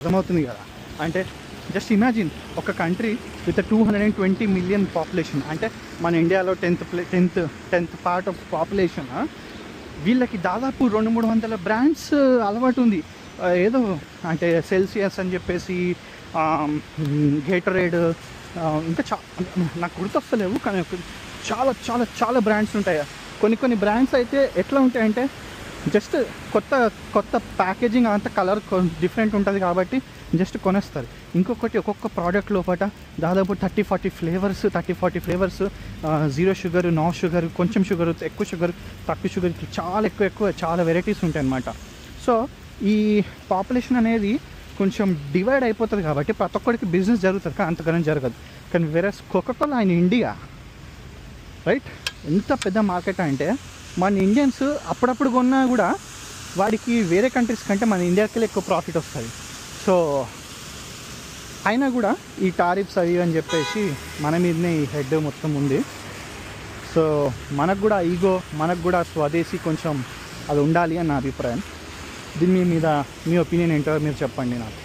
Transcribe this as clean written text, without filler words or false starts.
అర్థమవుతుంది కదా. అంటే జస్ట్ ఇమాజిన్ ఒక కంట్రీ విత్ 220 మిలియన్ పాపులేషన్, అంటే మన ఇండియాలో 10th పార్ట్ ఆఫ్ పాపులేషన్, వీళ్ళకి దాదాపు 200-300 బ్రాండ్స్ అలవాటు ఉంది. ఏదో అంటే సెల్సియస్ అని చెప్పేసి, గేటరేడ్, ఇంకా నాకు గుర్తొస్తలేవు కానీ చాలా చాలా చాలా బ్రాండ్స్ ఉంటాయి. కొన్ని బ్రాండ్స్ అయితే ఎట్లా ఉంటాయంటే జస్ట్ కొత్త ప్యాకేజింగ్ అంత కలర్ డిఫరెంట్ ఉంటుంది కాబట్టి జస్ట్ కొనేస్తారు. ఇంకొకటి ఒక్కొక్క ప్రోడక్ట్ లోపల దాదాపు 30-40 ఫ్లేవర్స్, 0 షుగర్, నో షుగర్, కొంచెం షుగర్, ఎక్కువ షుగర్, తక్కువ షుగర్, చాలా ఎక్కువ చాలా వెరైటీస్ ఉంటాయి అన్నమాట. సో ఈ పాపులేషన్ అనేది కొంచెం డివైడ్ అయిపోతుంది కాబట్టి ప్రతి ఒక్కరికి బిజినెస్ జరుగుతుంది, కానీ అంతగానే జరగదు. కానీ వేరే కోకోకోలా ఇన్ ఇండియా, రైట్, ఎంత పెద్ద మార్కెట్ అంటే మన ఇండియన్స్ అప్పుడప్పుడు కొన్నా కూడా వాడికి వేరే కంట్రీస్ కంటే మన ఇండియాకి ఎక్కువ ప్రాఫిట్ వస్తుంది. సో అయినా కూడా ఈ టారిఫ్స్ అవి అని చెప్పేసి మన మీదనే ఈ హెడ్ మొత్తం ఉంది. సో మనకు కూడా ఈగో, మనకు కూడా స్వదేశీ కొంచెం అది ఉండాలి అని నా అభిప్రాయం. దీని మీద మీ ఒపీనియన్ ఏంటో మీరు చెప్పండి నాకు.